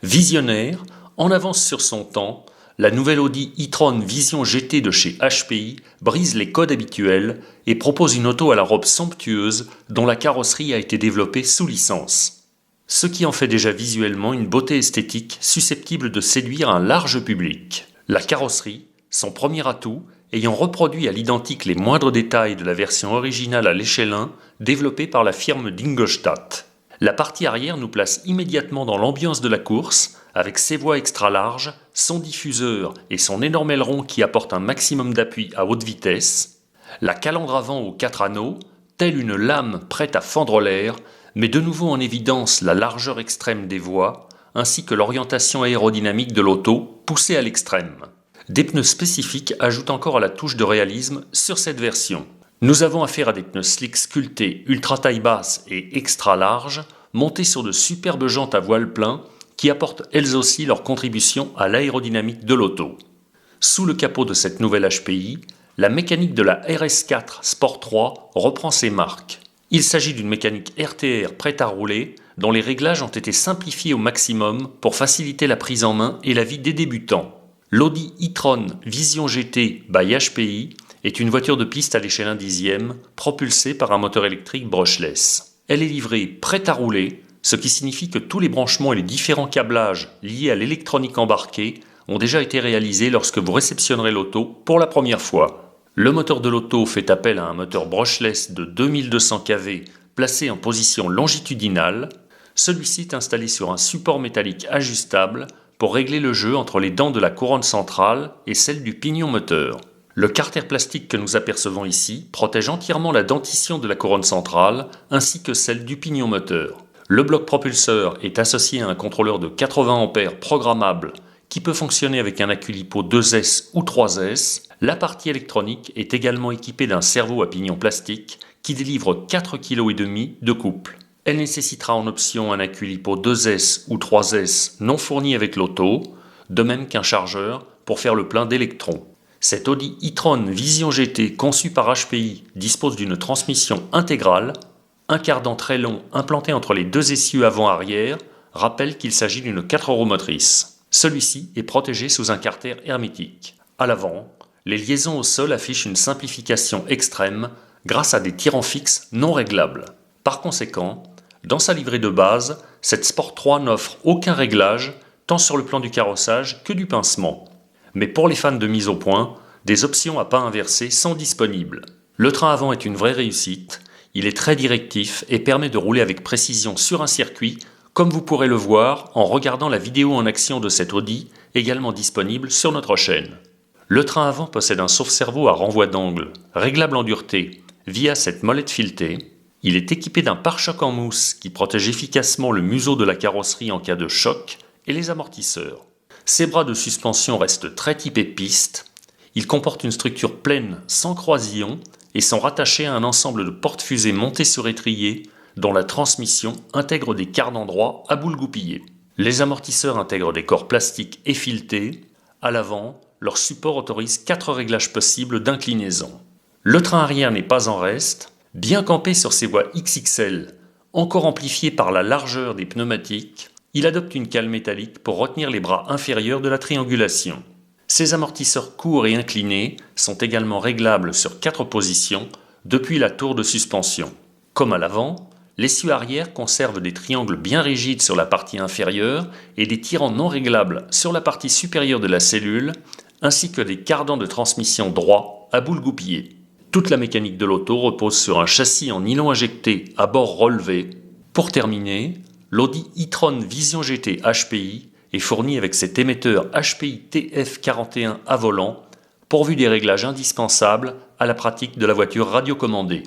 Visionnaire, en avance sur son temps, la nouvelle Audi e-tron Vision GT de chez HPI brise les codes habituels et propose une auto à la robe somptueuse dont la carrosserie a été développée sous licence. Ce qui en fait déjà visuellement une beauté esthétique susceptible de séduire un large public. La carrosserie, son premier atout, ayant reproduit à l'identique les moindres détails de la version originale à l'échelle 1 développée par la firme d'Ingolstadt. La partie arrière nous place immédiatement dans l'ambiance de la course, avec ses voies extra larges, son diffuseur et son énorme aileron qui apporte un maximum d'appui à haute vitesse, la calandre avant aux 4 anneaux, telle une lame prête à fendre l'air, met de nouveau en évidence la largeur extrême des voies, ainsi que l'orientation aérodynamique de l'auto, poussée à l'extrême. Des pneus spécifiques ajoutent encore à la touche de réalisme sur cette version. Nous avons affaire à des pneus slick sculptés ultra taille basse et extra larges, montés sur de superbes jantes à voile plein, qui apportent elles aussi leur contribution à l'aérodynamique de l'auto. Sous le capot de cette nouvelle HPI, la mécanique de la RS4 Sport 3 reprend ses marques. Il s'agit d'une mécanique RTR prête à rouler, dont les réglages ont été simplifiés au maximum pour faciliter la prise en main et la vie des débutants. L'Audi e-tron Vision GT by HPI est une voiture de piste à l'échelle 1/10, propulsée par un moteur électrique brushless. Elle est livrée prête à rouler, ce qui signifie que tous les branchements et les différents câblages liés à l'électronique embarquée ont déjà été réalisés lorsque vous réceptionnerez l'auto pour la première fois. Le moteur de l'auto fait appel à un moteur brushless de 2200 kV placé en position longitudinale. Celui-ci est installé sur un support métallique ajustable pour régler le jeu entre les dents de la couronne centrale et celle du pignon moteur. Le carter plastique que nous apercevons ici protège entièrement la dentition de la couronne centrale ainsi que celle du pignon moteur. Le bloc propulseur est associé à un contrôleur de 80 A programmable qui peut fonctionner avec un accu LiPo 2S ou 3S. La partie électronique est également équipée d'un servo à pignon plastique qui délivre 4,5 kg de couple. Elle nécessitera en option un accu LiPo 2S ou 3S non fourni avec l'auto, de même qu'un chargeur pour faire le plein d'électrons. Cette Audi e-tron Vision GT conçue par HPI dispose d'une transmission intégrale. Un cardan très long implanté entre les deux essieux avant-arrière rappelle qu'il s'agit d'une 4 roues motrices. Celui-ci est protégé sous un carter hermétique. À l'avant, les liaisons au sol affichent une simplification extrême grâce à des tirants fixes non réglables. Par conséquent, dans sa livrée de base, cette Sport 3 n'offre aucun réglage, tant sur le plan du carrossage que du pincement. Mais pour les fans de mise au point, des options à pas inversés sont disponibles. Le train avant est une vraie réussite, il est très directif et permet de rouler avec précision sur un circuit, comme vous pourrez le voir en regardant la vidéo en action de cette Audi, également disponible sur notre chaîne. Le train avant possède un sauve-cerveau à renvoi d'angle, réglable en dureté, via cette molette filetée. Il est équipé d'un pare-choc en mousse qui protège efficacement le museau de la carrosserie en cas de choc et les amortisseurs. Ses bras de suspension restent très typés piste. Ils comportent une structure pleine sans croisillon et sont rattachés à un ensemble de porte-fusées montées sur étrier dont la transmission intègre des cardans droits à boule goupillée. Les amortisseurs intègrent des corps plastiques effiletés. À l'avant, leur support autorise 4 réglages possibles d'inclinaison. Le train arrière n'est pas en reste. Bien campé sur ses voies XXL, encore amplifiées par la largeur des pneumatiques, il adopte une cale métallique pour retenir les bras inférieurs de la triangulation. Ces amortisseurs courts et inclinés sont également réglables sur 4 positions depuis la tour de suspension. Comme à l'avant, l'essieu arrière conserve des triangles bien rigides sur la partie inférieure et des tirants non réglables sur la partie supérieure de la cellule, ainsi que des cardans de transmission droits à boule goupillée. Toute la mécanique de l'auto repose sur un châssis en nylon injecté à bord relevé. Pour terminer, l'Audi e-tron Vision GT HPI est fourni avec cet émetteur HPI TF41 à volant, pourvu des réglages indispensables à la pratique de la voiture radiocommandée.